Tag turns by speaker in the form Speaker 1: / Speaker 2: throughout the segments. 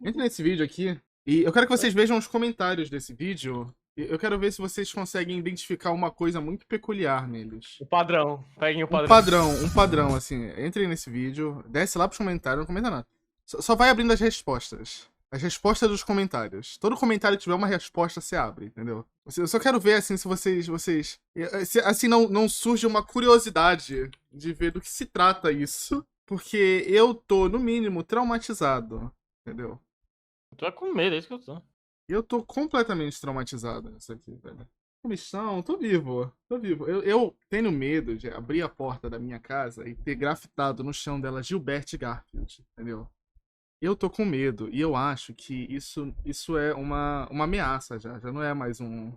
Speaker 1: Entre nesse vídeo aqui e eu quero que vocês vejam os comentários desse vídeo. E eu quero ver se vocês conseguem identificar uma coisa muito peculiar neles.
Speaker 2: O padrão. Peguem o
Speaker 1: Um
Speaker 2: padrão.
Speaker 1: padrão, assim. Entrem nesse vídeo, desce lá pros comentários, não comenta nada. Só vai abrindo as respostas. As respostas dos comentários. Todo comentário que tiver uma resposta, você abre, entendeu? Eu só quero ver, assim, se vocês... Se, assim, não surge uma curiosidade de ver do que se trata isso. Porque eu tô, no mínimo, traumatizado, entendeu?
Speaker 2: Tu é com medo, é isso que eu tô.
Speaker 1: Eu tô completamente traumatizado nisso aqui, velho. Comissão, tô vivo. Tô vivo. Eu tenho medo de abrir a porta da minha casa e ter grafitado no chão dela Gilbert Garfield, entendeu? Eu tô com medo e eu acho que isso é uma ameaça já. Já não é mais um.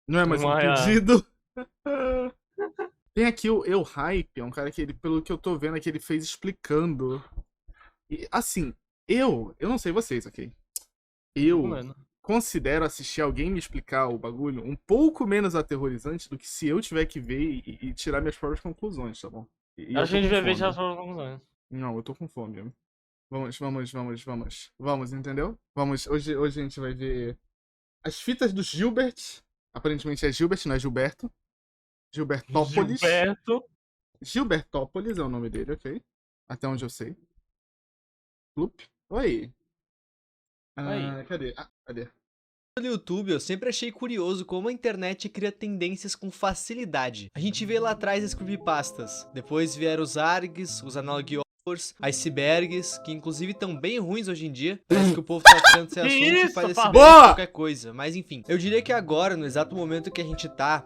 Speaker 1: Não é mais um pedido. Tem aqui o Eu Hype, é um cara que ele, pelo que eu tô vendo, é que ele fez explicando. E assim, eu não sei vocês, ok?
Speaker 2: Tô com
Speaker 1: Eu
Speaker 2: medo.
Speaker 1: considero assistir alguém me explicar o bagulho um pouco menos aterrorizante do que se eu tiver que ver e tirar minhas próprias conclusões, tá bom? E eu
Speaker 2: Acho que
Speaker 1: tô
Speaker 2: a gente
Speaker 1: com
Speaker 2: vai ver já as
Speaker 1: fome.
Speaker 2: próximas conclusões.
Speaker 1: Não, eu tô com fome. Vamos, entendeu? Vamos, hoje a gente vai ver as fitas do Gilbert. Aparentemente é Gilbert, não é Gilberto. Gilbertópolis.
Speaker 2: Gilberto.
Speaker 1: Gilbertópolis é o nome dele, ok? Até onde eu sei. Plup. Oi.
Speaker 2: Aí.
Speaker 1: Cadê? Cadê?
Speaker 3: No YouTube, eu sempre achei curioso como a internet cria tendências com facilidade. A gente vê lá atrás as creepypastas, depois vieram os ARGs, os Analog Horrors, icebergs, que inclusive estão bem ruins hoje em dia. Parece que o povo tá ficando sem
Speaker 2: Que
Speaker 3: assunto e
Speaker 2: isso,
Speaker 3: faz
Speaker 2: Fábio?
Speaker 3: iceberg
Speaker 1: Boa!
Speaker 3: de qualquer coisa, mas enfim. Eu diria que agora, no exato momento que a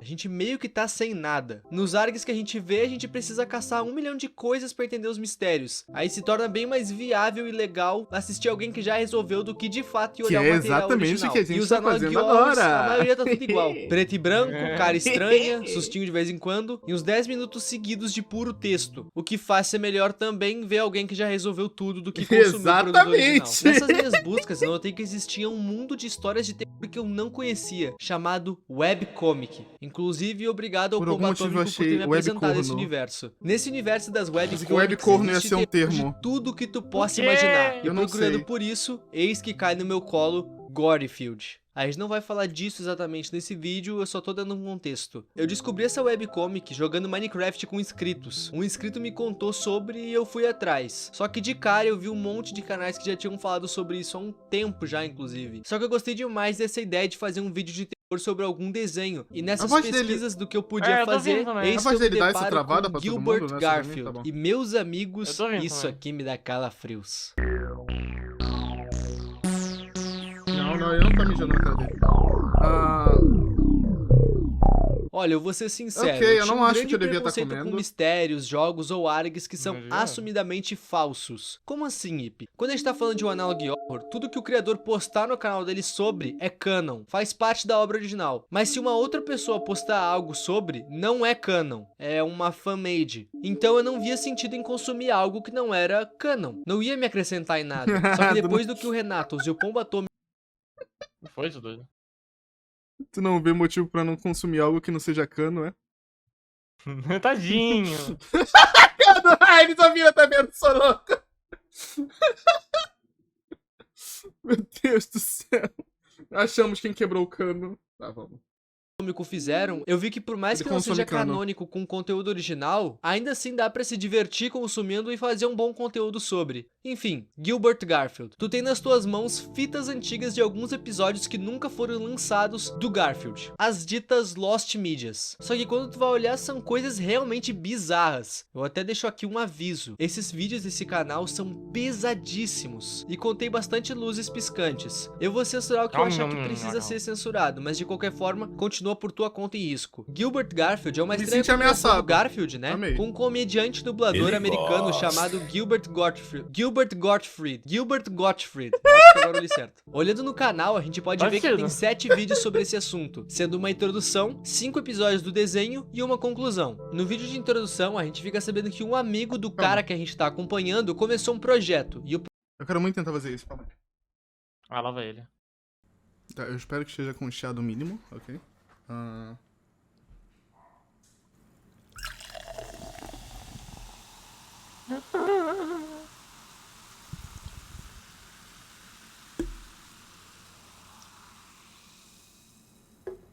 Speaker 3: gente meio que tá sem nada. Nos ARGs que a gente vê, a gente precisa caçar 1 milhão de coisas pra entender os mistérios. Aí se torna bem mais viável e legal assistir alguém que já resolveu do que de fato e
Speaker 1: Que
Speaker 3: olhar
Speaker 1: é
Speaker 3: o material
Speaker 1: exatamente
Speaker 3: original.
Speaker 1: o que a gente
Speaker 3: E os
Speaker 1: tá
Speaker 3: Analog
Speaker 1: fazendo
Speaker 3: Horrors,
Speaker 1: agora.
Speaker 3: a maioria tá tudo igual. Preto e branco, cara estranha, sustinho de vez em quando, e uns 10 minutos seguidos de puro texto. O que faz ser melhor também ver alguém que já resolveu tudo do que consumir o produto original.
Speaker 1: Exatamente.
Speaker 3: Nessas minhas buscas, eu notei que existia um mundo de histórias de terror que eu não conhecia, chamado webcomic. Inclusive, obrigado ao
Speaker 1: Por algum
Speaker 3: Pombo
Speaker 1: motivo eu
Speaker 3: Atômico por ter
Speaker 1: achei
Speaker 3: me apresentado esse
Speaker 1: webcorno.
Speaker 3: universo. Nesse universo das
Speaker 1: Pensei que
Speaker 3: webcomics,
Speaker 1: webcorno ia
Speaker 3: existe
Speaker 1: ser um
Speaker 3: terror
Speaker 1: termo.
Speaker 3: de tudo que tu possa
Speaker 2: quê?
Speaker 3: imaginar. E
Speaker 1: Eu não
Speaker 3: procurando
Speaker 1: sei.
Speaker 3: por isso, eis que cai no meu colo Gorefield. A gente não vai falar disso exatamente nesse vídeo, eu só tô dando um contexto. Eu descobri essa webcomic jogando Minecraft com inscritos. Um inscrito me contou sobre e eu fui atrás. Só que de cara eu vi um monte de canais que já tinham falado sobre isso há um tempo já, inclusive. Só que eu gostei demais dessa ideia de fazer um vídeo de terror sobre algum desenho. E nessas
Speaker 1: voz dele-
Speaker 3: pesquisas do que eu podia
Speaker 2: eu tô
Speaker 3: fazer,
Speaker 2: vendo também.
Speaker 3: eis
Speaker 1: A
Speaker 3: que
Speaker 1: voz
Speaker 3: eu me
Speaker 1: dele dá essa
Speaker 3: deparo
Speaker 1: travada
Speaker 3: com
Speaker 1: pra todo mundo,
Speaker 3: Gilbert
Speaker 1: né? Só pra mim,
Speaker 3: Garfield.
Speaker 1: tá bom.
Speaker 3: E meus
Speaker 2: Eu
Speaker 3: amigos,
Speaker 2: tô vendo
Speaker 3: isso
Speaker 2: também.
Speaker 3: aqui me dá calafrios.
Speaker 1: Não, ele não tá mijando na cara dele.
Speaker 3: Olha, eu vou ser sincero,
Speaker 1: Ok, eu
Speaker 3: tinha
Speaker 1: não
Speaker 3: um
Speaker 1: acho
Speaker 3: grande
Speaker 1: que eu devia estar
Speaker 3: preconceito com
Speaker 1: comendo.
Speaker 3: mistérios, jogos ou ARGs que são
Speaker 2: Imagina.
Speaker 3: assumidamente falsos. Como assim, Ip? Quando a gente tá falando de um Analog Horror, tudo que o criador postar no canal dele sobre é canon, faz parte da obra original. Mas se uma outra pessoa postar algo sobre, não é canon, é uma fanmade. Então eu não via sentido em consumir algo que não era canon. Não ia me acrescentar em nada. Só que depois do que o Renatos e o Pombo Atômico
Speaker 2: Não foi isso, doido?
Speaker 1: Tu não vê motivo pra não consumir algo que não seja cano, é?
Speaker 2: Tadinho.
Speaker 1: Ai, ele tá vendo, sou louco. Meu Deus do céu. Achamos quem quebrou o cano. Tá, vamos.
Speaker 3: fizeram, eu vi que por mais
Speaker 1: Ele
Speaker 3: que não
Speaker 1: consome
Speaker 3: seja
Speaker 1: cano.
Speaker 3: canônico com conteúdo original, ainda assim dá pra se divertir consumindo e fazer um bom conteúdo sobre. Enfim, Gilbert Garfield. Tu tem nas tuas mãos fitas antigas de alguns episódios que nunca foram lançados do Garfield. As ditas Lost Medias. Só que quando tu vai olhar, são coisas realmente bizarras. Eu até deixo aqui um aviso. Esses vídeos desse canal são pesadíssimos. E contém bastante luzes piscantes. Eu vou censurar o que eu achar que precisa ser censurado, mas de qualquer forma, continua por tua conta e risco. Gilbert Garfield é uma
Speaker 1: Me
Speaker 3: estranha
Speaker 1: senti
Speaker 3: combinação
Speaker 1: ameaçado.
Speaker 3: do Garfield, né?
Speaker 1: Amei.
Speaker 3: Com um comediante dublador
Speaker 4: Ele
Speaker 3: americano
Speaker 4: gosta.
Speaker 3: chamado Gilbert Gottfried. Gilbert Gottfried. Eu acho que agora eu li certo. Olhando no canal, a gente pode ver que tem 7 vídeos sobre esse assunto, sendo uma introdução, 5 episódios do desenho e uma conclusão. No vídeo de introdução, a gente fica sabendo que um amigo do cara que a gente tá acompanhando começou um projeto, e o
Speaker 1: Eu quero muito tentar fazer isso, calma aí.
Speaker 2: Ah, lá vai ele.
Speaker 1: Tá, eu espero que esteja com o chiado mínimo, ok?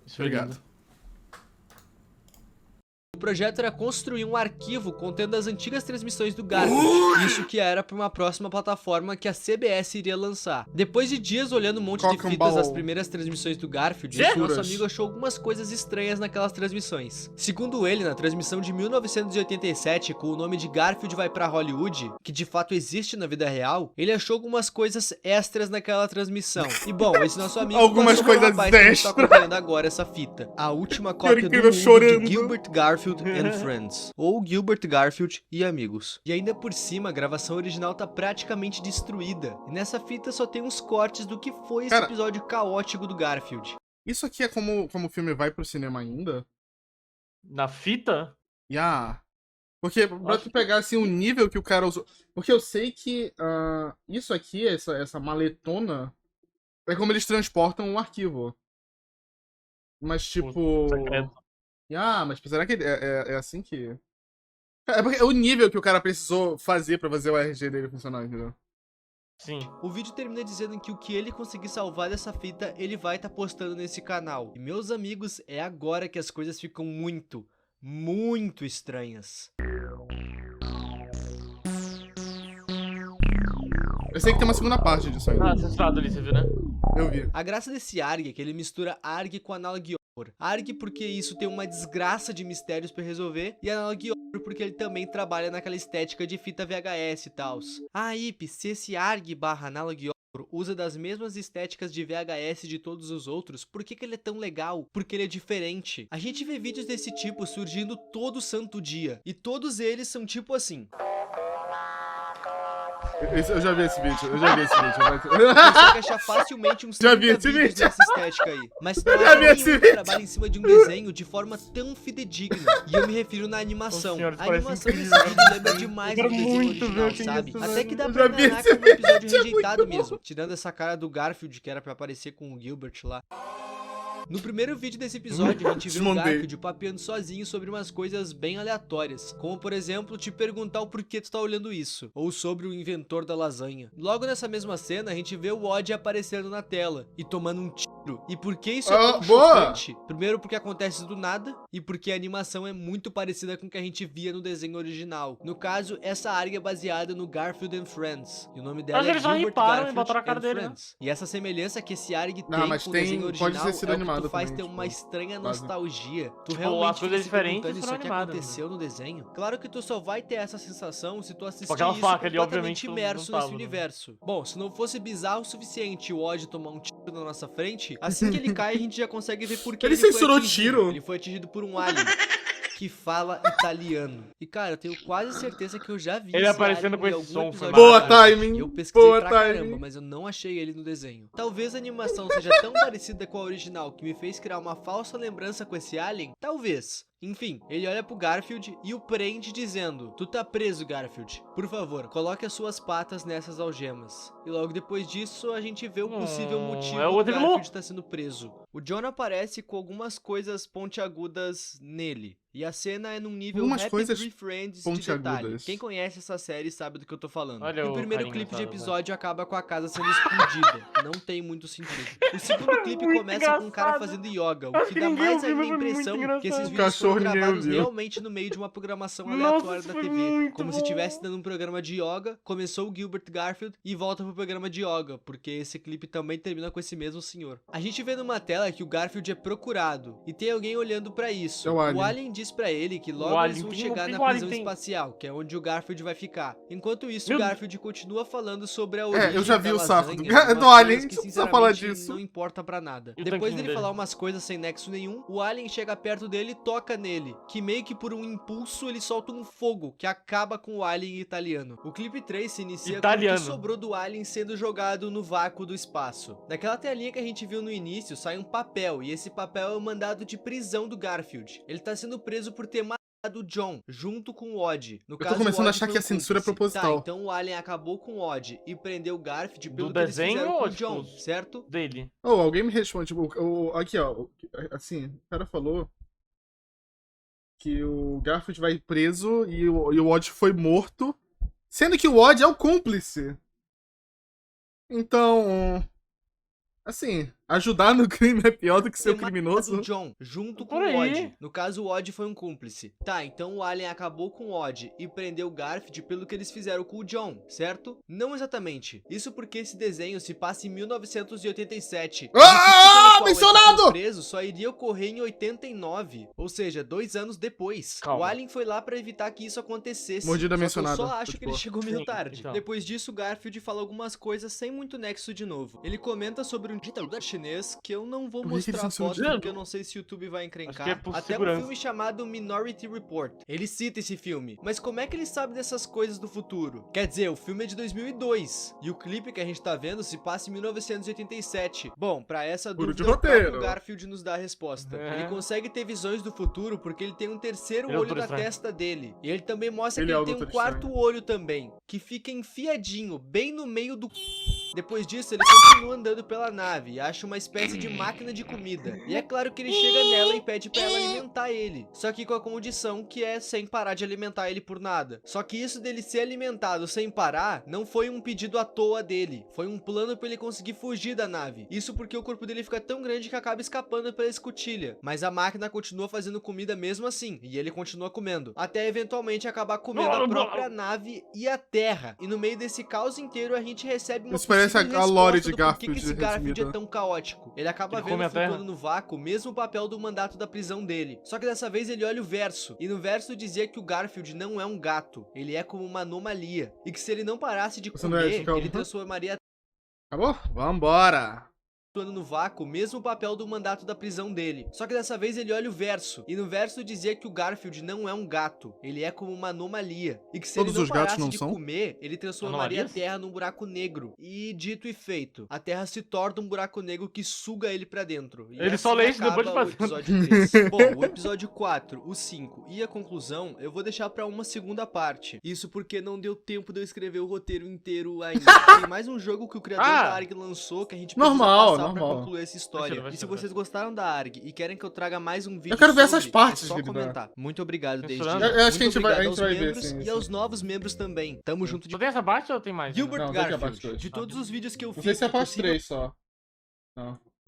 Speaker 2: Isso foi
Speaker 1: Obrigado.
Speaker 2: lindo.
Speaker 3: O projeto era construir um arquivo contendo as antigas transmissões do Garfield, isso que era para uma próxima plataforma que a CBS iria lançar. Depois de dias olhando um monte de fitas das primeiras transmissões do Garfield, nosso amigo achou algumas coisas estranhas naquelas transmissões. Segundo ele, na transmissão de 1987, com o nome de Garfield vai pra Hollywood, que de fato existe na vida real, ele achou algumas coisas extras naquela transmissão. E bom, esse nosso amigo
Speaker 1: algumas coisas
Speaker 3: extras tá acompanhando agora essa fita. A última cópia do mundo de Gilbert Garfield and Friends, ou Gilbert Garfield e Amigos. E ainda por cima, a gravação original tá praticamente destruída, e nessa fita só tem uns cortes do que foi esse episódio caótico do Garfield.
Speaker 1: Isso aqui é como o filme vai pro cinema ainda?
Speaker 2: Na fita?
Speaker 1: Porque pra tu pegar assim o nível que o cara usou. Porque eu sei que isso aqui, essa maletona, é como eles transportam o arquivo. Mas tipo. Mas será que é assim que. É porque é o nível que o cara precisou fazer pra fazer o RG dele funcionar, entendeu?
Speaker 2: Sim.
Speaker 3: O vídeo termina dizendo que o que ele conseguir salvar dessa fita, ele vai estar postando nesse canal. E meus amigos, é agora que as coisas ficam muito, muito estranhas.
Speaker 1: Eu sei que tem uma segunda parte disso aí.
Speaker 2: Censurado ali, você viu, né?
Speaker 1: Eu vi.
Speaker 3: A graça desse ARG é que ele mistura ARG com Analog Horror. ARG porque isso tem uma desgraça de mistérios pra resolver, e Analog Horror porque ele também trabalha naquela estética de fita VHS e tal. Ip, se esse ARG barra Analog Horror usa das mesmas estéticas de VHS de todos os outros, por que ele é tão legal? Porque ele é diferente. A gente vê vídeos desse tipo surgindo todo santo dia, e todos eles são tipo assim.
Speaker 1: Eu já vi esse vídeo,
Speaker 3: Você vai achar facilmente uns 30 vídeos dessa estética aí. Mas não há nenhum que trabalha em cima de um desenho de forma tão fidedigna. E eu me refiro na animação. A animação desse vídeo lembra demais do desenho original, sabe? Até que dá pra enganar que é um episódio rejeitado mesmo. Tirando essa cara do Garfield, que era pra aparecer com o Gilbert lá. No primeiro vídeo desse episódio, a gente vê o Garfield papeando sozinho sobre umas coisas bem aleatórias, como por exemplo, te perguntar o porquê tu tá olhando isso, ou sobre o inventor da lasanha. Logo nessa mesma cena, a gente vê o Woody aparecendo na tela, e tomando um tiro. E por que isso é tão chocante? Primeiro porque acontece do nada, e porque a animação é muito parecida com o que a gente via no desenho original. No caso, essa área é baseada no Garfield and Friends, e o nome dela é Gilbert Garfield and Friends. E essa semelhança que esse ARG tem com o desenho original é o que tu faz ter uma estranha nostalgia. Tu realmente fica se perguntando isso aqui aconteceu no desenho. Claro que tu só vai ter essa sensação se tu assistir isso completamente imerso nesse universo. Bom, se não fosse bizarro o suficiente o Woody tomar um tiro na nossa frente, assim que ele cai a gente já consegue ver por que
Speaker 1: ele censurou o tiro.
Speaker 3: Ele foi atingido por um alien que fala italiano. E cara, eu tenho quase certeza que eu já vi
Speaker 2: ele aparecendo com esse som.
Speaker 1: Boa timing.
Speaker 3: Eu pesquisei pra caramba, mas eu não achei ele no desenho. Talvez a animação seja tão parecida com a original que me fez criar uma falsa lembrança com esse alien? Talvez. Enfim, ele olha pro Garfield e o prende dizendo: tu tá preso, Garfield. Por favor, coloque as suas patas nessas algemas. E logo depois disso, a gente vê o possível motivo que o Garfield tá sendo preso. O John aparece com algumas coisas pontiagudas nele. E a cena é num nível Happy Tree Friends de detalhe. Quem conhece essa série sabe do que eu tô falando. E o primeiro clipe de episódio acaba com a casa sendo explodida. Não tem muito sentido. O segundo clipe começa com um cara fazendo yoga, o que dá mais ainda a impressão que esses vídeos foram gravados realmente no meio de uma programação aleatória da TV. Como se estivesse dando um programa de yoga, começou o Gilbert Garfield e volta pro programa de yoga, porque esse clipe também termina com esse mesmo senhor. A gente vê numa tela que o Garfield é procurado, e tem alguém olhando pra isso. O alien diz pra ele que logo eles vão chegar na prisão espacial, que é onde o Garfield vai ficar. Enquanto isso, o Garfield continua falando sobre a origem
Speaker 1: eu já vi o saco
Speaker 3: do
Speaker 1: alien, que só falar disso.
Speaker 3: Não importa pra nada. Depois dele falar umas coisas sem nexo nenhum, o alien chega perto dele e toca nele, que meio que por um impulso ele solta um fogo que acaba com o alien italiano. O clipe 3 se inicia com o que sobrou do alien sendo jogado no vácuo do espaço. Daquela telinha que a gente viu no início, sai um papel, e esse papel é o mandado de prisão do Garfield. Ele tá sendo preso por ter matado o John, junto com o Woody. No caso,
Speaker 1: eu tô começando a achar que a censura é proposital.
Speaker 3: Tá, então o alien acabou com o Woody e prendeu o Garfield pelo que eles fizeram com o John, certo?
Speaker 2: Dele.
Speaker 1: Alguém me responde, aqui ó, assim, o cara falou que o Garfield vai preso e o Woody foi morto, sendo que o Woody é o cúmplice. Então, assim, Ajudar no crime é pior do que ser
Speaker 3: ter matado
Speaker 1: criminoso?
Speaker 3: o John, junto com
Speaker 2: Por
Speaker 3: o
Speaker 2: aí.
Speaker 3: Odd. No caso, o Odd foi um cúmplice. Tá, então o Alien acabou com o Odd e prendeu o Garfield pelo que eles fizeram com o John, certo? Não exatamente. Isso porque esse desenho se passa em 1987.
Speaker 1: Ah,
Speaker 3: E o crime pelo qual ele
Speaker 1: mencionado!
Speaker 3: foi preso só iria ocorrer em 89, ou seja, 2 anos depois.
Speaker 2: Calma.
Speaker 3: O Alien foi lá pra evitar que isso acontecesse.
Speaker 1: Mordida
Speaker 3: Só que
Speaker 1: mencionada.
Speaker 3: eu só acho que ele
Speaker 1: Pô.
Speaker 3: chegou meio
Speaker 2: Sim,
Speaker 3: tarde.
Speaker 2: então.
Speaker 3: Depois disso, o Garfield fala algumas coisas sem muito nexo de novo. Ele comenta sobre um ditador chinês que eu não vou
Speaker 1: Por que que ele
Speaker 3: mostrar a
Speaker 1: censurou
Speaker 3: foto
Speaker 1: de
Speaker 3: porque eu não sei se o YouTube vai encrencar.
Speaker 2: Acho que é por
Speaker 3: Até um
Speaker 2: segurança.
Speaker 3: filme chamado Minority Report. Ele cita esse filme. Mas como é que ele sabe dessas coisas do futuro? Quer dizer, o filme é de 2002. E o clipe que a gente tá vendo se passa em 1987. Bom, pra essa
Speaker 1: Furo de
Speaker 3: dúvida, o próprio
Speaker 1: roteiro.
Speaker 3: Garfield nos dá a resposta.
Speaker 2: É.
Speaker 3: Ele consegue ter visões do futuro porque ele tem um terceiro
Speaker 2: Ele é o
Speaker 3: olho
Speaker 2: Doutor
Speaker 3: na
Speaker 2: Estranho.
Speaker 3: testa dele. E ele também mostra
Speaker 1: Ele
Speaker 3: que
Speaker 1: é
Speaker 3: ele
Speaker 1: o
Speaker 3: tem um
Speaker 1: Doutor
Speaker 3: quarto
Speaker 1: Estranho.
Speaker 3: olho também, que fica enfiadinho, bem no meio do Depois disso, ele continua andando pela nave e acha uma espécie de máquina de comida. E é claro que ele chega nela e pede pra ela alimentar ele. Só que com a condição que é sem parar de alimentar ele por nada. Só que isso dele ser alimentado sem parar não foi um pedido à toa dele. Foi um plano pra ele conseguir fugir da nave. Isso porque o corpo dele fica tão grande que acaba escapando pela escotilha. Mas a máquina continua fazendo comida mesmo assim. E ele continua comendo. Até eventualmente acabar comendo a própria nave e a Terra. E no meio desse caos inteiro a gente recebe uma
Speaker 1: Isso parece
Speaker 3: possível
Speaker 1: a lore de
Speaker 3: resposta do porquê que
Speaker 1: Garfield
Speaker 3: esse Garfield é
Speaker 1: resumida.
Speaker 3: tão caótico. Ele acaba
Speaker 2: Ele come
Speaker 3: vendo
Speaker 2: a terra.
Speaker 3: flutuando no vácuo o mesmo papel do mandato da prisão dele. Só que dessa vez ele olha o verso. E no verso dizia que o Garfield não é um gato. Ele é como uma anomalia. E que se ele não parasse de
Speaker 1: Você não é
Speaker 3: comer,
Speaker 1: de calma.
Speaker 3: ele transformaria
Speaker 1: Acabou? Vambora!
Speaker 3: flutuando no vácuo o mesmo papel do mandato da prisão dele. Só que dessa vez ele olha o verso. E no verso dizia que o Garfield não é um gato. Ele é como uma anomalia. E que se
Speaker 1: Todos
Speaker 3: ele não
Speaker 1: os gatos
Speaker 3: parasse
Speaker 1: não
Speaker 3: de
Speaker 1: são?
Speaker 3: comer, ele transformaria a
Speaker 2: Anomalias?
Speaker 3: Terra num buraco negro. E dito e feito, a Terra se torna um buraco negro que suga ele pra dentro. E
Speaker 2: Ele só
Speaker 3: assim
Speaker 2: lê isso depois de
Speaker 3: acaba o
Speaker 2: fazer.
Speaker 3: episódio 3. Bom, o episódio 4, o 5 e a conclusão eu vou deixar pra uma segunda parte. Isso porque não deu tempo de eu escrever o roteiro inteiro ainda. Tem mais um jogo que o criador
Speaker 2: Ah!
Speaker 3: da ARG lançou que a gente precisa
Speaker 1: Normal,
Speaker 3: passar pra
Speaker 1: normal.
Speaker 3: concluir essa história.
Speaker 2: Vai
Speaker 3: E se
Speaker 2: ser,
Speaker 3: vocês gostaram da ARG e querem que eu traga mais um vídeo
Speaker 1: quero ver essas
Speaker 3: sobre,
Speaker 1: partes
Speaker 3: é só
Speaker 1: que ele dá.
Speaker 3: comentar. Muito obrigado desde
Speaker 2: Censurando?
Speaker 3: já.
Speaker 1: Eu acho que a
Speaker 3: Muito
Speaker 1: gente vai- a
Speaker 3: obrigado
Speaker 1: gente
Speaker 3: aos
Speaker 1: vai ver,
Speaker 3: membros
Speaker 1: sim,
Speaker 3: e
Speaker 1: sim.
Speaker 3: aos novos membros também. Tamo junto de
Speaker 2: Só tem essa parte ou tem mais?
Speaker 3: Gilbert
Speaker 1: Não, daqui a parte
Speaker 3: Garfield.
Speaker 1: dois.
Speaker 3: De todos os vídeos que eu
Speaker 1: Não
Speaker 3: fiz,
Speaker 1: sei se é a
Speaker 3: que
Speaker 1: parte 3 só.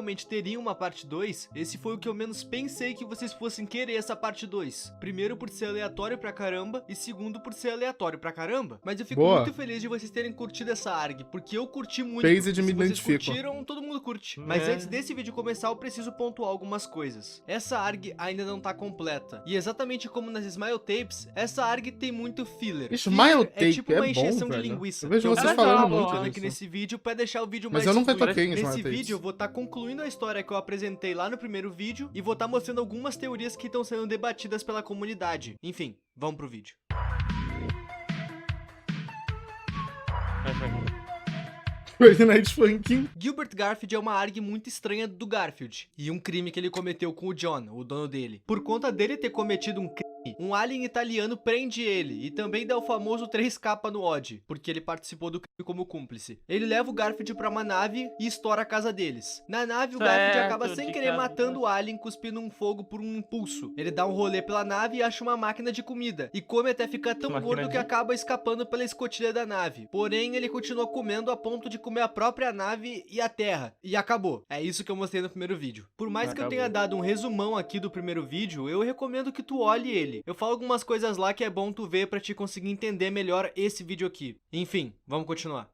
Speaker 3: possivelmente teria uma parte 2, esse foi o que eu menos pensei que vocês fossem querer essa parte 2. Primeiro por ser aleatório pra caramba e segundo por ser aleatório pra caramba. Mas eu fico
Speaker 1: Boa.
Speaker 3: muito feliz de vocês terem curtido essa ARG, porque eu curti muito.
Speaker 1: Based
Speaker 3: Se
Speaker 1: me
Speaker 3: vocês
Speaker 1: identifico.
Speaker 3: curtiram, todo mundo curte. Mas
Speaker 2: É.
Speaker 3: antes desse vídeo começar, eu preciso pontuar algumas coisas. Essa ARG ainda não tá completa. E exatamente como nas Smile Tapes, essa ARG tem muito filler.
Speaker 1: Smile
Speaker 3: Filler
Speaker 1: Tape
Speaker 3: é tipo
Speaker 1: é
Speaker 3: uma
Speaker 1: bom,
Speaker 3: encheção
Speaker 1: velho.
Speaker 3: de linguiça.
Speaker 1: Eu vejo
Speaker 3: que
Speaker 1: vocês
Speaker 3: vou
Speaker 2: falando
Speaker 3: ficar
Speaker 2: muito
Speaker 3: colocando
Speaker 1: disso.
Speaker 3: aqui nesse vídeo pra deixar o vídeo
Speaker 1: Mas
Speaker 3: mais
Speaker 1: eu nunca
Speaker 3: fluido.
Speaker 1: toquei em Smile
Speaker 3: Nesse
Speaker 1: Tapes.
Speaker 3: vídeo eu vou estar concluindo a história que eu apresentei lá no primeiro vídeo e vou estar mostrando algumas teorias que estão sendo debatidas pela comunidade. Enfim, vamos pro vídeo.
Speaker 1: Fortnite Funkin'.
Speaker 3: Gilbert Garfield é uma ARG muito estranha do Garfield e um crime que ele cometeu com o John, o dono dele. Por conta dele ter cometido um crime, um alien italiano prende ele e também dá o famoso 3K no Odd, porque ele participou do crime como cúmplice. Ele leva o Garfield pra uma nave e estoura a casa deles. Na nave, o Garfield
Speaker 2: Certo,
Speaker 3: acaba sem
Speaker 2: de
Speaker 3: querer
Speaker 2: casa.
Speaker 3: matando o alien cuspindo um fogo por um impulso. Ele dá um rolê pela nave e acha uma máquina de comida e come até ficar tão
Speaker 2: Máquina
Speaker 3: gordo que
Speaker 2: de-
Speaker 3: acaba escapando pela escotilha da nave. Porém, ele continua comendo a ponto de comer a própria nave e a terra. E acabou. É isso que eu mostrei no primeiro vídeo. Por mais que eu
Speaker 2: Acabou.
Speaker 3: tenha dado um resumão aqui do primeiro vídeo, eu recomendo que tu olhe ele. Eu falo algumas coisas lá que é bom tu ver pra te conseguir entender melhor esse vídeo aqui. Enfim, vamos continuar.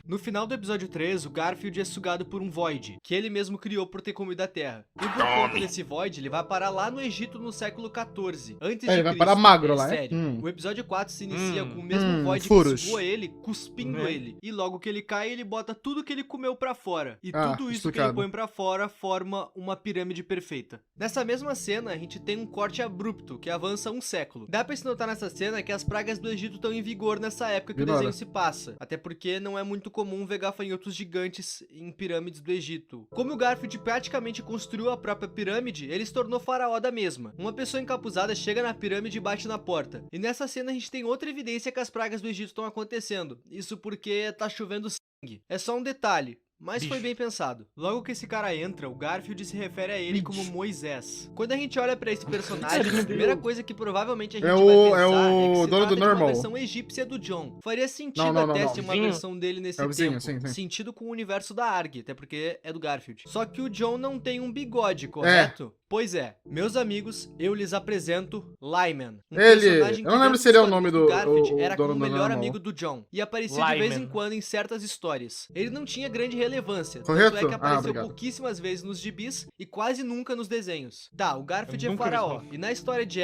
Speaker 3: No final do episódio 3, o Garfield é sugado por um Void, que ele mesmo criou por ter comido a Terra. E por conta desse Void, ele vai parar lá no Egito no século XIV, antes de
Speaker 1: Ele vai
Speaker 3: Cristo.
Speaker 1: parar magro
Speaker 3: É
Speaker 1: lá, né?
Speaker 3: sério. O episódio 4 se inicia com o mesmo Void
Speaker 1: furos.
Speaker 3: que sugou ele, cuspindo
Speaker 2: Né?
Speaker 3: ele. E logo que ele cai, ele bota tudo que ele comeu pra fora. E
Speaker 1: Ah,
Speaker 3: tudo isso que ele
Speaker 1: explicado.
Speaker 3: põe pra fora forma uma pirâmide perfeita. Nessa mesma cena, a gente tem um corte abrupto, que avança um século. Dá pra se notar nessa cena que as pragas do Egito estão em vigor nessa época que
Speaker 1: Ignora.
Speaker 3: o desenho se passa. Até porque não é muito comum ver gafanhotos gigantes em pirâmides do Egito. Como o Garfield praticamente construiu a própria pirâmide, ele se tornou faraó da mesma. Uma pessoa encapuzada chega na pirâmide e bate na porta. E nessa cena a gente tem outra evidência que as pragas do Egito estão acontecendo. Isso porque tá chovendo sangue. É só um detalhe. Mas foi
Speaker 2: Bicho.
Speaker 3: bem pensado. Logo que esse cara entra, o Garfield se refere a ele como
Speaker 2: Bicho.
Speaker 3: Moisés. Quando a gente olha pra esse personagem,
Speaker 2: Meu
Speaker 3: a primeira
Speaker 2: Deus.
Speaker 3: coisa que provavelmente a gente
Speaker 1: É
Speaker 3: vai
Speaker 1: o-
Speaker 3: pensar
Speaker 1: é o
Speaker 3: que se
Speaker 1: dono do
Speaker 3: trata de uma
Speaker 1: Normal.
Speaker 3: versão egípcia do John. Faria sentido
Speaker 1: Não,
Speaker 3: até
Speaker 1: não.
Speaker 3: ser uma
Speaker 2: Vizinho.
Speaker 3: versão dele nesse
Speaker 1: É o vizinho,
Speaker 3: tempo.
Speaker 1: sim, sim.
Speaker 3: Sentido com o universo da ARG, até porque é do Garfield. Só que o John não tem um bigode, correto? Pois é. Meus amigos, eu lhes apresento Lyman.
Speaker 1: Ele- eu não lembro se ele é o
Speaker 3: dentro
Speaker 1: nome
Speaker 3: dos
Speaker 1: do-
Speaker 3: Garfield
Speaker 1: o
Speaker 3: era
Speaker 1: dono
Speaker 3: como o
Speaker 1: do
Speaker 3: melhor
Speaker 1: Normal.
Speaker 3: amigo do John. E aparecia de vez em
Speaker 2: Lyman.
Speaker 3: quando em certas histórias. Ele não tinha grande relevância.
Speaker 1: Correto?
Speaker 3: Tanto é que
Speaker 1: Ah,
Speaker 3: apareceu
Speaker 1: obrigado.
Speaker 3: pouquíssimas vezes nos gibis e quase nunca nos desenhos. Tá, o Garfield
Speaker 2: Eu
Speaker 3: é
Speaker 2: nunca vi
Speaker 3: faraó.
Speaker 2: isso.
Speaker 3: E na história de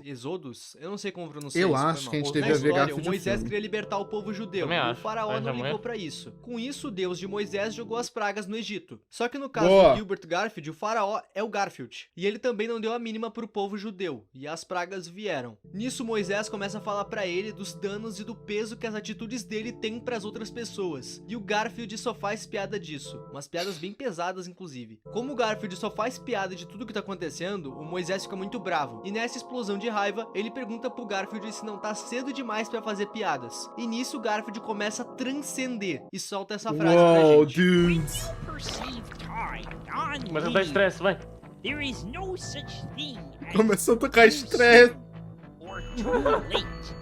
Speaker 3: Exodus, eu não sei como pronunciar
Speaker 1: Eu
Speaker 3: isso, foi
Speaker 1: acho
Speaker 3: mal.
Speaker 1: que a gente
Speaker 3: Na
Speaker 1: devia ver
Speaker 3: história, o
Speaker 1: Garfield
Speaker 3: Moisés
Speaker 1: filme.
Speaker 3: queria libertar o povo judeu.
Speaker 2: Também
Speaker 3: E o
Speaker 2: acho.
Speaker 3: faraó
Speaker 2: Mas
Speaker 3: não
Speaker 2: também
Speaker 3: ligou
Speaker 2: é.
Speaker 3: pra isso. Com isso, o Deus de Moisés jogou as pragas no Egito. Só que no caso
Speaker 1: Boa.
Speaker 3: do Gilbert Garfield, o faraó é o Garfield. E ele também não deu a mínima pro povo judeu. E as pragas vieram. Nisso, Moisés começa a falar pra ele dos danos e do peso que as atitudes dele têm pras outras pessoas. E o Garfield só faz piada disso. Umas piadas bem pesadas, inclusive. Como o Garfield só faz piada de tudo que tá acontecendo, o Moisés fica muito bravo. E nessa explosão de raiva, ele pergunta pro Garfield se não tá cedo demais pra fazer piadas. E nisso, o Garfield começa a transcender e solta essa frase pra
Speaker 1: Uau,
Speaker 3: gente.
Speaker 1: dudes.
Speaker 4: Perceive time on
Speaker 2: Mas não dá
Speaker 4: leave.
Speaker 2: estresse, vai.
Speaker 4: There is no such thing as
Speaker 1: Começou a tocar
Speaker 4: too
Speaker 1: estresse.
Speaker 4: soon or too late.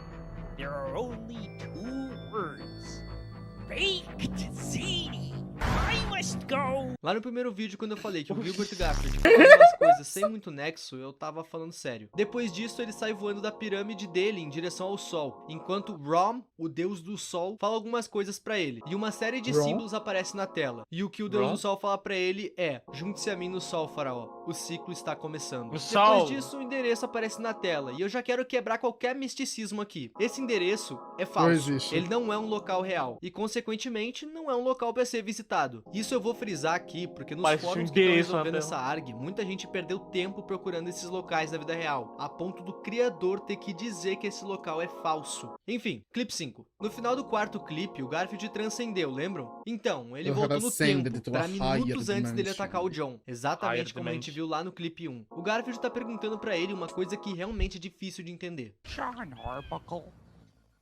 Speaker 4: There are only two words. Baked ziti. I must go.
Speaker 3: Lá no primeiro vídeo, quando eu falei que o Gilbert Garfield falava umas coisas sem muito nexo, eu tava falando sério. Depois disso, ele sai voando da pirâmide dele em direção ao sol, enquanto Rom, o deus do sol, fala algumas coisas pra ele. E uma série de
Speaker 1: Rom?
Speaker 3: símbolos aparece na tela. E o que o deus
Speaker 2: Rom?
Speaker 3: do sol fala pra ele é: junte-se a mim no sol, faraó. O ciclo está começando.
Speaker 2: No sol.
Speaker 3: Depois disso, o endereço aparece na tela. E eu já quero quebrar qualquer misticismo aqui. Esse endereço é falso.
Speaker 1: existe.
Speaker 3: Ele não é um local real. E, consequentemente, não é um local pra ser visitado. Isso eu vou frisar aqui, porque nos
Speaker 2: Parece
Speaker 3: fóruns
Speaker 2: um
Speaker 3: que estão
Speaker 2: endereço na
Speaker 3: resolvendo
Speaker 2: tela.
Speaker 3: essa ARG, muita gente perdeu tempo procurando esses locais na vida real, a ponto do criador ter que dizer que esse local é falso. Enfim, clipe 5. No final do quarto clipe, o Garfield transcendeu, lembram? Então, ele
Speaker 1: You
Speaker 3: voltou
Speaker 1: have
Speaker 3: no
Speaker 1: ascended
Speaker 3: tempo,
Speaker 1: to
Speaker 3: pra
Speaker 1: a
Speaker 3: minutos
Speaker 1: higher
Speaker 3: antes dele
Speaker 1: dimension.
Speaker 3: atacar o John. Exatamente
Speaker 2: Higher
Speaker 3: como a gente
Speaker 2: dimension.
Speaker 3: viu lá no clipe 1. O Garfield tá perguntando pra ele uma coisa que realmente é difícil de entender.
Speaker 4: John Arbuckle.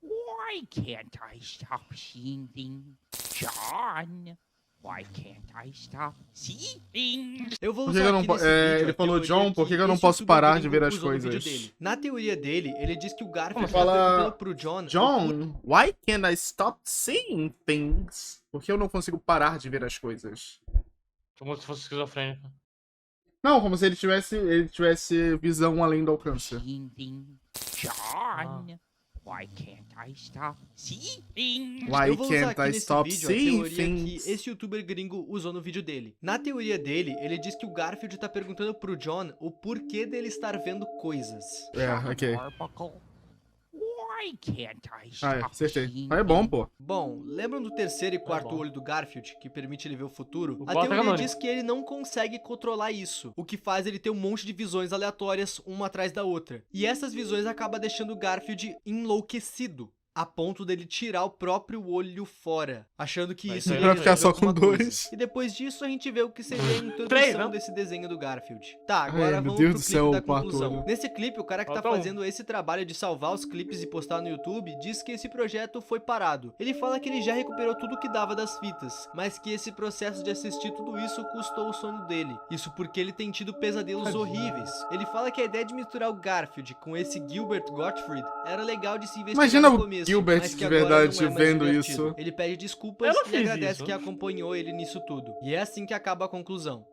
Speaker 4: Why can't I stop seeing things? John. Why can't I stop seeing?
Speaker 3: Eu vou
Speaker 1: Por que
Speaker 3: usar
Speaker 1: eu não
Speaker 3: aqui
Speaker 1: po-
Speaker 3: nesse
Speaker 1: é,
Speaker 3: vídeo
Speaker 1: ele
Speaker 3: a
Speaker 1: falou,
Speaker 3: teoria
Speaker 1: John, por que eu não
Speaker 3: esse
Speaker 1: posso
Speaker 3: youtuber
Speaker 1: parar de
Speaker 3: gringo
Speaker 1: ver as
Speaker 3: usou no vídeo
Speaker 1: coisas?
Speaker 3: dele. Na teoria dele, ele diz que o Garfield
Speaker 1: Fala,
Speaker 3: tá perguntando pro John...
Speaker 1: John, why can't I stop seeing things? Por que eu não consigo parar de ver as coisas?
Speaker 2: Como se fosse esquizofrênico.
Speaker 1: Não, como se ele tivesse visão além do alcance.
Speaker 4: Seeing things. John. Why can't I stop seeing?
Speaker 1: Why
Speaker 3: Eu vou usar
Speaker 1: can't
Speaker 3: aqui
Speaker 1: I
Speaker 3: nesse
Speaker 1: stop
Speaker 3: vídeo a
Speaker 1: seeing
Speaker 3: teoria
Speaker 1: things?
Speaker 3: que esse youtuber gringo usou no vídeo dele. Na teoria dele, ele diz que o Garfield tá perguntando pro John o porquê dele estar vendo coisas.
Speaker 1: É, ok.
Speaker 4: Arbuckle. Why can't I
Speaker 1: Ah,
Speaker 4: stop
Speaker 1: é, acertei.
Speaker 4: seeing
Speaker 1: Ah, é bom,
Speaker 4: things?
Speaker 1: pô.
Speaker 3: Bom, lembram do terceiro e quarto
Speaker 2: bom.
Speaker 3: olho do Garfield, que permite ele ver o futuro?
Speaker 2: O
Speaker 3: A
Speaker 2: bota
Speaker 3: teoria
Speaker 2: canônico.
Speaker 3: diz que ele não consegue controlar isso, o que faz ele ter um monte de visões aleatórias, uma atrás da outra. E essas visões acabam deixando o Garfield enlouquecido, a ponto dele tirar o próprio olho fora, achando que
Speaker 2: Mas
Speaker 3: isso
Speaker 2: isso aí
Speaker 3: iria
Speaker 2: vai ficar
Speaker 3: resolver
Speaker 1: só com
Speaker 3: alguma coisa.
Speaker 1: dois.
Speaker 3: E depois disso a gente vê o que seria a introdução
Speaker 2: Três, não?
Speaker 3: desse desenho do Garfield. Tá, agora
Speaker 1: Ai, meu
Speaker 3: vamos
Speaker 1: Deus
Speaker 3: pro
Speaker 1: do
Speaker 3: clipe
Speaker 1: céu,
Speaker 3: da
Speaker 1: o quarto
Speaker 3: conclusão.
Speaker 1: olho.
Speaker 3: Nesse clipe, o cara que tá
Speaker 2: Falta um.
Speaker 3: fazendo esse trabalho de salvar os clipes e postar no YouTube diz que esse projeto foi parado. Ele fala que ele já recuperou tudo que dava das fitas, mas que esse processo de assistir tudo isso custou o sono dele. Isso porque ele tem tido pesadelos
Speaker 2: Tadinho.
Speaker 3: horríveis. Ele fala que a ideia de misturar o Garfield com esse Gilbert Gottfried era legal de se investigar
Speaker 1: Imagina
Speaker 3: no
Speaker 1: o
Speaker 3: começo,
Speaker 1: Gilbert
Speaker 3: mas que
Speaker 1: de
Speaker 3: agora
Speaker 1: verdade
Speaker 3: não é mais
Speaker 1: vendo
Speaker 3: divertido.
Speaker 1: isso.
Speaker 3: Ele pede desculpas
Speaker 2: Eu não
Speaker 3: e
Speaker 2: fiz
Speaker 3: agradece
Speaker 2: isso.
Speaker 3: que acompanhou ele nisso tudo. E é assim que acaba a conclusão.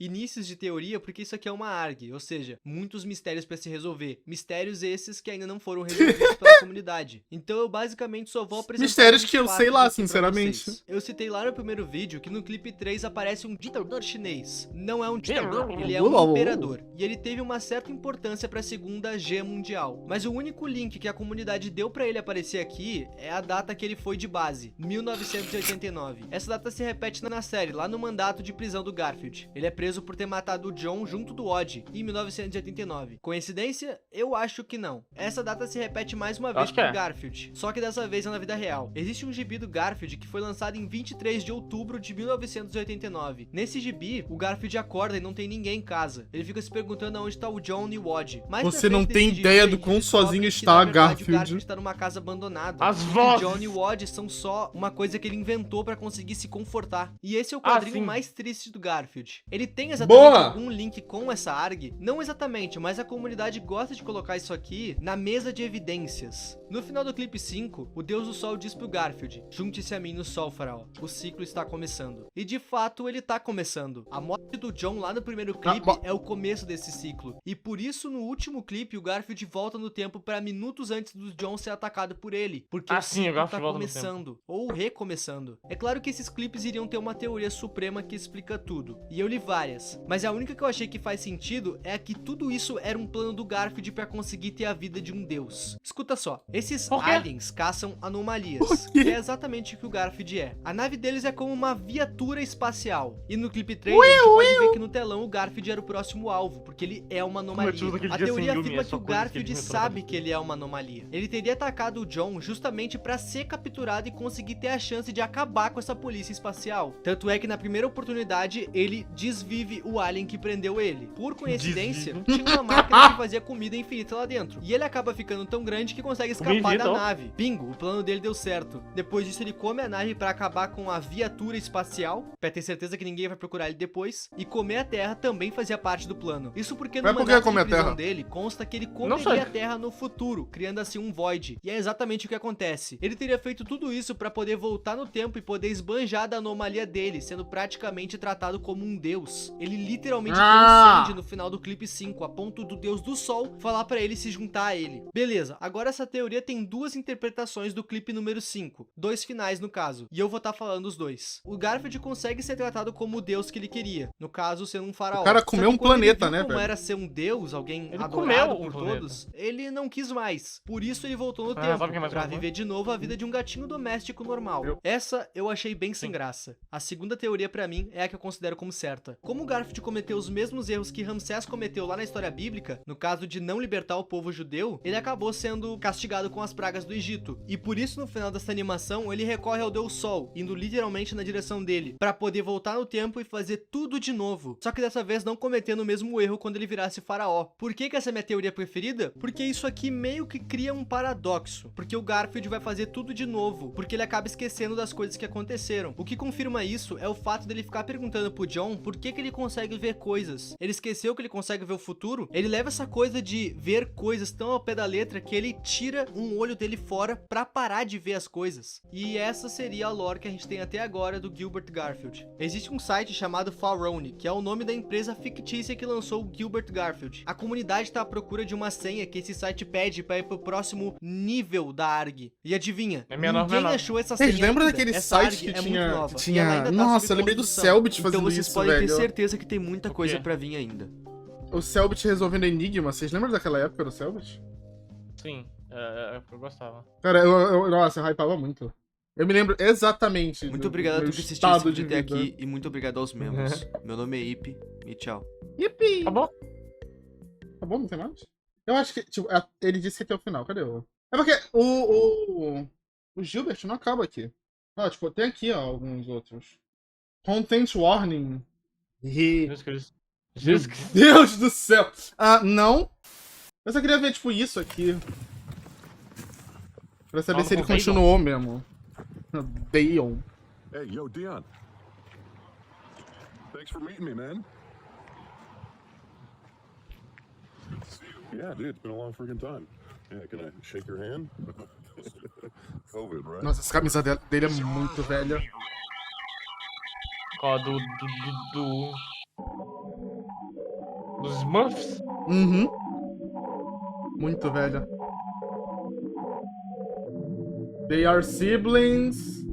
Speaker 3: Inícios de teoria, porque isso aqui é uma ARG, ou seja, muitos mistérios para se resolver. Mistérios esses que ainda não foram resolvidos pela comunidade. Então eu basicamente só vou apresentar
Speaker 1: Mistérios
Speaker 3: alguns
Speaker 1: que eu
Speaker 3: fatos
Speaker 1: sei lá,
Speaker 3: aqui pra
Speaker 1: sinceramente.
Speaker 3: vocês. Eu citei lá no primeiro vídeo que no clipe 3 aparece um ditador chinês. Não é um ditador, ele é um imperador. E ele teve uma certa importância para a Segunda Guerra Mundial. Mas o único link que a comunidade deu para ele aparecer aqui é a data que ele foi de base, 1989. Essa data se repete na série, lá no mandato de prisão do Garfield. Ele é preso preso por ter matado o John junto do Odd, em 1989. Coincidência? Eu acho que não. Essa data se repete mais uma vez
Speaker 2: Acho que
Speaker 3: pro
Speaker 2: é.
Speaker 3: Garfield, só que dessa vez é na vida real. Existe um gibi do Garfield que foi lançado em 23 de outubro de 1989. Nesse gibi, o Garfield acorda e não tem ninguém em casa. Ele fica se perguntando onde tá o John e o Odd. Mais pra
Speaker 1: Você não
Speaker 3: frente
Speaker 1: tem
Speaker 3: desse gibi,
Speaker 1: ideia
Speaker 3: a
Speaker 1: do
Speaker 3: gente
Speaker 1: quão
Speaker 3: descobre
Speaker 1: sozinho
Speaker 3: que,
Speaker 1: está
Speaker 3: na verdade,
Speaker 1: Garfield.
Speaker 3: O Garfield tá numa casa abandonada.
Speaker 2: As
Speaker 3: O
Speaker 2: vozes!
Speaker 3: John e o Odd são só uma coisa que ele inventou pra conseguir se confortar. E esse é o quadrinho
Speaker 2: sim.
Speaker 3: mais triste do Garfield. Ele tem exatamente
Speaker 1: Boa!
Speaker 3: algum link com essa ARG? Não exatamente, mas a comunidade gosta de colocar isso aqui na mesa de evidências. No final do clipe 5, o Deus do Sol diz pro Garfield: junte-se a mim no Sol, Faraó. O ciclo está começando. E de fato, ele tá começando. A morte do John lá no primeiro clipe é o começo desse ciclo. E por isso, no último clipe, o Garfield volta no tempo pra minutos antes do John ser atacado por ele. Porque o
Speaker 2: Sim, o
Speaker 3: ciclo
Speaker 2: Garfield
Speaker 3: tá
Speaker 2: volta no tempo.
Speaker 3: começando. Ou recomeçando. É claro que esses clipes iriam ter uma teoria suprema que explica tudo. E eu li várias. Mas a única que eu achei que faz sentido é que tudo isso era um plano do Garfield pra conseguir ter a vida de um deus. Escuta só. Esses
Speaker 2: Por quê?
Speaker 3: aliens caçam anomalias.
Speaker 1: Por quê?
Speaker 3: E é exatamente o que o Garfield é. A nave deles é como uma viatura espacial. E no clipe 3 a gente pode ver que no telão o Garfield era o próximo alvo, porque ele é uma anomalia.
Speaker 2: Como é tudo aquele
Speaker 3: A
Speaker 2: dia
Speaker 3: teoria
Speaker 2: sem Yumi,
Speaker 3: afirma
Speaker 2: é
Speaker 3: que
Speaker 2: só
Speaker 3: o
Speaker 2: coisas que ele
Speaker 3: Garfield
Speaker 2: inventou
Speaker 3: sabe
Speaker 2: na cabeça.
Speaker 3: que ele é uma anomalia. Ele teria atacado o John justamente pra ser capturado e conseguir ter a chance de acabar com essa polícia espacial. Tanto é que na primeira oportunidade ele desvive o alien que prendeu ele. Por coincidência, tinha uma máquina que fazia comida infinita lá dentro. E ele acaba ficando tão grande que consegue escapar
Speaker 2: Comida,
Speaker 3: da
Speaker 2: ó.
Speaker 3: nave. Bingo, o plano dele deu certo. Depois disso ele come a nave pra acabar com a viatura espacial, pra ter certeza que ninguém vai procurar ele depois. E comer a Terra também fazia parte do plano. Isso porque no
Speaker 1: Mas por que
Speaker 3: mandato de
Speaker 1: comer a
Speaker 3: prisão
Speaker 1: Terra?
Speaker 3: dele consta que ele
Speaker 2: Não sei.
Speaker 3: comeria a Terra no futuro, criando assim um void. E é exatamente o que acontece. Ele teria feito tudo isso pra poder voltar no tempo e poder esbanjar da anomalia dele, sendo praticamente tratado como um deus. Ele literalmente transcende no final do clipe 5, a ponto do Deus do Sol falar pra ele se juntar a ele. Beleza, agora essa teoria tem duas interpretações do clipe número 5, dois finais no caso, e eu vou estar falando os dois. O Garfield consegue ser tratado como o deus que ele queria, no caso sendo um faraó.
Speaker 1: O cara
Speaker 3: Só
Speaker 1: comeu
Speaker 3: que
Speaker 1: um
Speaker 3: quando ele
Speaker 1: planeta,
Speaker 3: viu
Speaker 1: né,
Speaker 3: como
Speaker 1: velho?
Speaker 3: era ser um deus, alguém
Speaker 2: Ele
Speaker 3: adorado
Speaker 2: comeu um
Speaker 3: por
Speaker 2: planeta.
Speaker 3: todos, ele não quis mais. Por isso ele voltou no
Speaker 2: Ah,
Speaker 3: tempo,
Speaker 2: sabe o que mais
Speaker 3: pra
Speaker 2: rolou?
Speaker 3: viver de novo a vida de um gatinho doméstico normal. Essa eu achei bem sem graça. A segunda teoria pra mim é a que eu considero como certa. Como o Garfield cometeu os mesmos erros que Ramsés cometeu lá na história bíblica, no caso de não libertar o povo judeu, ele acabou sendo castigado com as pragas do Egito. E por isso no final dessa animação ele recorre ao Deus Sol, indo literalmente na direção dele, pra poder voltar no tempo e fazer tudo de novo. Só que dessa vez não cometendo o mesmo erro quando ele virasse faraó. Por que essa é a minha teoria preferida? Porque isso aqui meio que cria um paradoxo. Porque o Garfield vai fazer tudo de novo, porque ele acaba esquecendo das coisas que aconteceram. O que confirma isso é o fato dele ficar perguntando pro John por que ele consegue ver coisas. Ele esqueceu que ele consegue ver o futuro? Ele leva essa coisa de ver coisas tão ao pé da letra que ele tira um olho dele fora pra parar de ver as coisas. E essa seria a lore que a gente tem até agora do Gilbert Garfield. Existe um site chamado Farone, que é o nome da empresa fictícia que lançou o Gilbert Garfield. A comunidade tá à procura de uma senha que esse site pede pra ir pro próximo nível da ARG. E adivinha?
Speaker 2: É 69,
Speaker 3: Ninguém
Speaker 2: 69.
Speaker 3: achou essa senha
Speaker 1: Vocês lembram
Speaker 3: ainda.
Speaker 1: daquele
Speaker 3: Essa
Speaker 1: site
Speaker 3: ARG
Speaker 1: que
Speaker 3: é muito
Speaker 1: tinha...
Speaker 3: nova,
Speaker 1: que
Speaker 3: e ela
Speaker 1: tinha...
Speaker 3: ainda tá
Speaker 1: Nossa,
Speaker 3: sob
Speaker 1: eu lembrei do
Speaker 3: construção.
Speaker 1: Selbit
Speaker 3: Então
Speaker 1: fazendo
Speaker 3: vocês
Speaker 1: isso,
Speaker 3: podem ter
Speaker 1: velho.
Speaker 3: certeza que tem muita
Speaker 2: O
Speaker 3: coisa
Speaker 2: quê?
Speaker 3: pra vir ainda.
Speaker 1: O Selbit resolvendo enigma. Vocês lembram daquela época do Selbit?
Speaker 2: Sim, eu gostava.
Speaker 1: Cara, nossa, eu hypava muito. Eu me lembro exatamente.
Speaker 3: Muito
Speaker 1: do
Speaker 3: obrigado a
Speaker 1: meu
Speaker 3: tu que assistiu esse
Speaker 1: estado
Speaker 3: vídeo
Speaker 1: de
Speaker 3: até
Speaker 1: vida.
Speaker 3: aqui e muito obrigado aos membros. Meu nome é Ipe e tchau.
Speaker 1: Yippee!
Speaker 2: Tá bom?
Speaker 1: Tá bom, não tem mais? Eu acho que, tipo, ele disse que até o final. Cadê o... É porque o Gilbert não acaba aqui. Ah, tipo, tem aqui, ó, alguns outros. Content warning.
Speaker 2: Jesus Cristo. Jesus Cristo.
Speaker 1: Deus do céu! Ah, não. Eu só queria ver, tipo, isso aqui. Pra saber
Speaker 2: Fala
Speaker 1: se ele
Speaker 2: com o Dale.
Speaker 1: continuou mesmo. Dale.
Speaker 5: Hey, yo, Dion. Thanks for meeting me, man. Yeah, dude, it's been a long freaking time. Yeah, can I shake your hand? COVID, right?
Speaker 1: Nossa, essa camisa dele é muito velha.
Speaker 2: Qual? Dos Smurfs?
Speaker 1: Uhum. Muito velha. They are siblings.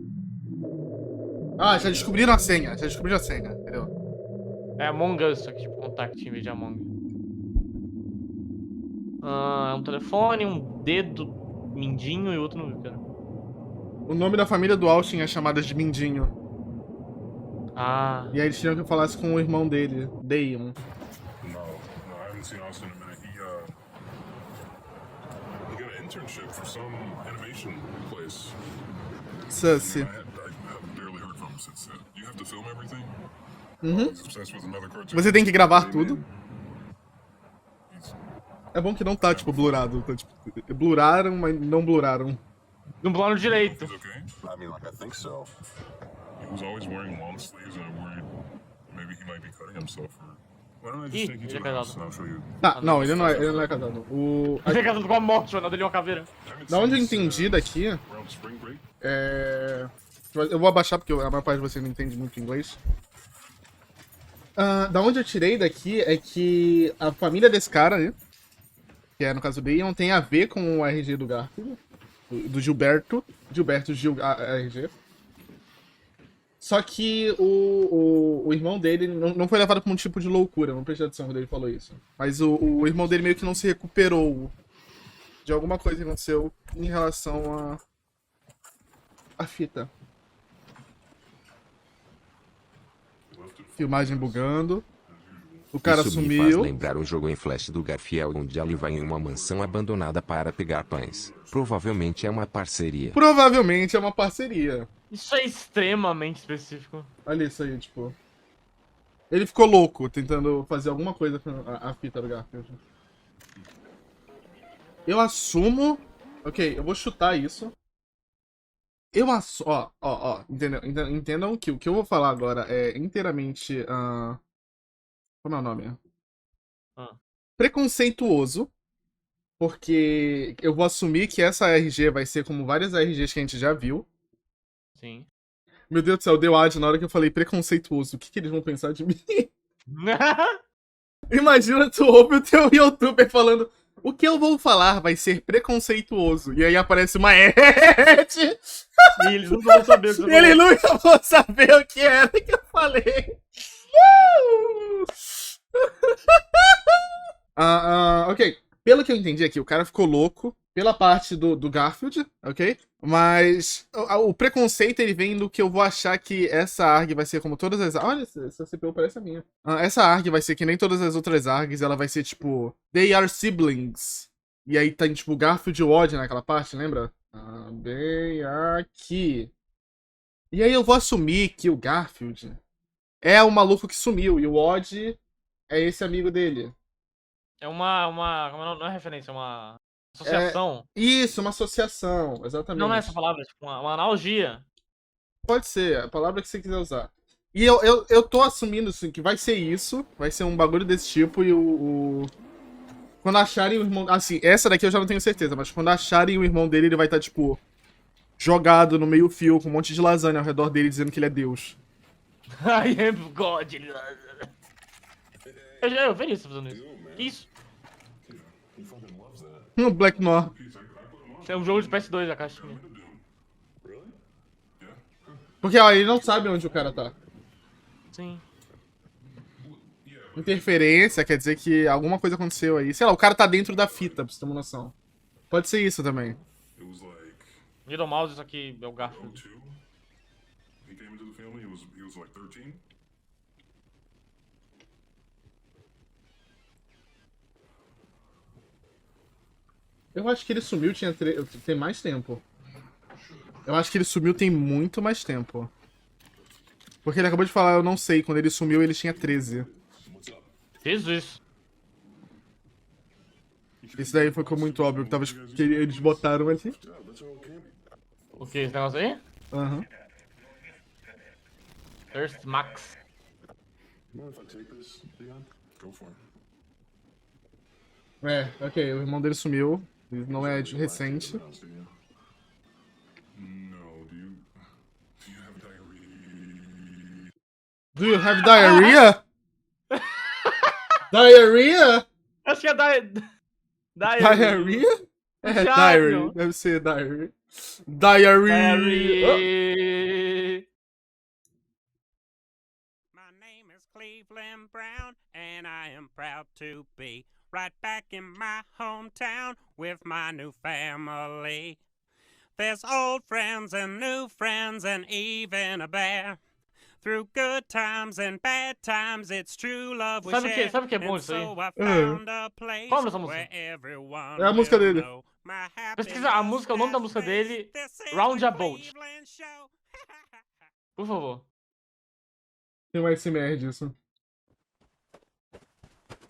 Speaker 1: Ah, já descobriram a senha. Já descobriram a senha, entendeu?
Speaker 2: É Among Us, só que tipo contact em vez de Among. Um telefone, um dedo mindinho e outro não vi, cara.
Speaker 1: O nome da família do Austin é chamada de Mindinho.
Speaker 2: Ah.
Speaker 1: E aí eles tinham que falar isso com o irmão dele, Dayon.
Speaker 5: No, I haven't seen Austin in a minute. He got an internship for some animation place.
Speaker 1: Sussy.
Speaker 5: I have barely heard from him since then. You have to film everything?
Speaker 1: Uhum.
Speaker 5: He's obsessed with another cartoon.
Speaker 1: Você tem que gravar
Speaker 5: Hey,
Speaker 1: tudo.
Speaker 5: man. He's-
Speaker 1: É bom que não tá, tipo, blurado. Tá, tipo, bluraram, mas não bluraram.
Speaker 2: No plano direito.
Speaker 5: He's okay? I mean, like, I think so. He was always wearing long sleeves, and I'm worried maybe he might be cutting himself. Or... Why don't I just
Speaker 2: Ih,
Speaker 5: take you
Speaker 2: ele
Speaker 5: to
Speaker 2: é
Speaker 5: the house
Speaker 2: casado.
Speaker 5: and I'll show you?
Speaker 1: Tá, não, ele não é casado.
Speaker 2: Ele é casado com a morte, mano. Dele é uma caveira.
Speaker 5: I haven't
Speaker 1: Da onde eu
Speaker 5: seen
Speaker 1: entendi
Speaker 5: since,
Speaker 1: daqui,
Speaker 5: around spring break.
Speaker 1: eu vou abaixar porque a maior parte de vocês não entende muito inglês. Da onde eu tirei daqui é que a família desse cara, né? Que é no caso dele, não tem a ver com o RG do Garfield. Do Gilberto. Gilberto Gil RG. Só que o irmão dele não foi levado como um tipo de loucura, não prestei atenção quando ele falou isso. Mas o irmão dele meio que não se recuperou de alguma coisa que aconteceu em relação a fita. Filmagem bugando. O cara
Speaker 6: Isso me faz
Speaker 1: sumiu.
Speaker 6: lembrar um jogo em Flash do Garfield onde ele vai em uma mansão abandonada para pegar pães. Provavelmente é uma parceria.
Speaker 1: Provavelmente é uma parceria.
Speaker 2: Isso é extremamente específico.
Speaker 1: Olha isso aí, tipo. Ele ficou louco tentando fazer alguma coisa com a fita do Garfield. Eu assumo. Ok, eu vou chutar isso. Eu assumo. Ó. Entendam que o que eu vou falar agora é inteiramente. Como é o nome? Preconceituoso. Porque eu vou assumir que essa RG vai ser como várias RGs que a gente já viu.
Speaker 2: Sim.
Speaker 1: Meu Deus do céu, deu ad na hora que eu falei preconceituoso. O que eles vão pensar de mim? Imagina tu ouve o teu youtuber falando: o que eu vou falar vai ser preconceituoso. E aí aparece uma ed.
Speaker 2: E eles nunca vão saber o que você
Speaker 1: E ele
Speaker 2: falou.
Speaker 1: nunca vão saber o que era que eu falei. Ok. Pelo que eu entendi aqui, o cara ficou louco pela parte do Garfield, ok? Mas o preconceito ele vem do que eu vou achar que essa ARG vai ser como todas as... Olha, essa CPU parece a minha. Essa ARG vai ser que nem todas as outras ARGs, ela vai ser tipo... They are siblings. E aí tem tipo Garfield e Odd naquela parte, lembra? Bem aqui. E aí eu vou assumir que o Garfield é o maluco que sumiu e o Odd é esse amigo dele.
Speaker 2: É não é referência, é uma associação.
Speaker 1: Isso, uma associação, exatamente.
Speaker 2: Não é essa palavra, é tipo uma analogia.
Speaker 1: Pode ser, a palavra que você quiser usar. E eu tô assumindo assim, que vai ser isso, vai ser um bagulho desse tipo e quando acharem o irmão... Assim, essa daqui eu já não tenho certeza, mas quando acharem o irmão dele, ele vai estar, tipo, jogado no meio fio com um monte de lasanha ao redor dele, dizendo que ele é Deus.
Speaker 2: I am God. Eu veria você fazendo isso. Que isso?
Speaker 5: He fucking loves that.
Speaker 1: Black Noir.
Speaker 5: Piece, I put him on.
Speaker 2: É um jogo de PS2 a caixinha.
Speaker 5: Really? Yeah.
Speaker 1: Porque, ó, ele não sabe onde o cara tá.
Speaker 2: Sim.
Speaker 1: Interferência quer dizer que alguma coisa aconteceu aí. Sei lá, o cara tá dentro da fita, pra você ter uma noção. Pode ser isso também.
Speaker 5: It was like
Speaker 2: Little Mouse, isso aqui é o Garfield.
Speaker 5: 02. He came into the family. He was like 13.
Speaker 1: Eu acho que ele sumiu tem mais tempo. Eu acho que ele sumiu tem muito mais tempo. Porque ele acabou de falar, eu não sei, quando ele sumiu ele tinha 13.
Speaker 2: Jesus.
Speaker 1: Isso daí ficou muito óbvio que eles botaram ali.
Speaker 5: Yeah, that's how it came.
Speaker 2: O que? Esse negócio aí?
Speaker 1: Aham.
Speaker 2: Thirst Max.
Speaker 5: You mind if I take this, Leon? Go for it.
Speaker 1: Ok, o irmão dele sumiu. Ele não é de recente.
Speaker 5: No, do you have diarrhea?
Speaker 1: Do you have diarrhea? Diarrhea?
Speaker 2: Acho que é
Speaker 1: Diarrhea? É,
Speaker 2: Diário.
Speaker 1: diary. Deve ser diary. Diarrhea.
Speaker 2: Diary.
Speaker 7: My name is Cleveland Brown, and I am proud to be right back in my hometown with my new family. There's old friends and new friends and even a bear. Through good times and bad times, it's true love we share.
Speaker 2: Sabe o que é bom
Speaker 7: And
Speaker 2: isso aí?
Speaker 7: so I found a place
Speaker 2: Qual é essa música?
Speaker 7: where everyone
Speaker 1: É a música
Speaker 7: will
Speaker 1: dele.
Speaker 7: know my
Speaker 2: Pesquisa a
Speaker 7: happiness
Speaker 2: música, o nome da
Speaker 7: has
Speaker 2: música
Speaker 7: been.
Speaker 2: dele,
Speaker 7: This is
Speaker 2: Roundabout.
Speaker 7: the Cleveland Show.
Speaker 2: Por favor.
Speaker 1: Tem um SMR disso.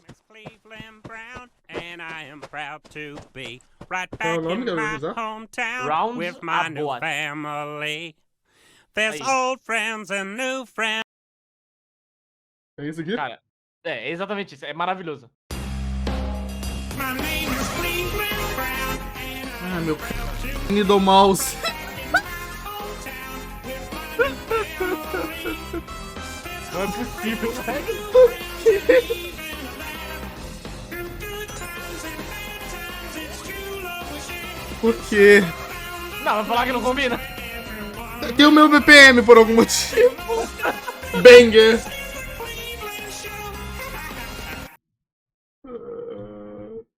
Speaker 7: Miss Cleveland Brown, and I am proud to be right
Speaker 1: Qual é o
Speaker 7: back
Speaker 1: nome
Speaker 7: in
Speaker 1: que eu vou
Speaker 7: my
Speaker 1: usar?
Speaker 7: hometown with my new
Speaker 2: Roundabout.
Speaker 7: family. There's
Speaker 2: Aí.
Speaker 7: old friends and new friends.
Speaker 1: É isso aqui?
Speaker 2: Cara, é exatamente isso. É maravilhoso.
Speaker 7: My name is Cleveland Brown, and I'm
Speaker 1: Ah, meu
Speaker 7: proud to be
Speaker 1: c... do mouse.
Speaker 2: Não é possível, velho.
Speaker 1: Por quê?
Speaker 2: Não, vai falar que não combina.
Speaker 1: Tem o meu BPM por algum motivo. Banger.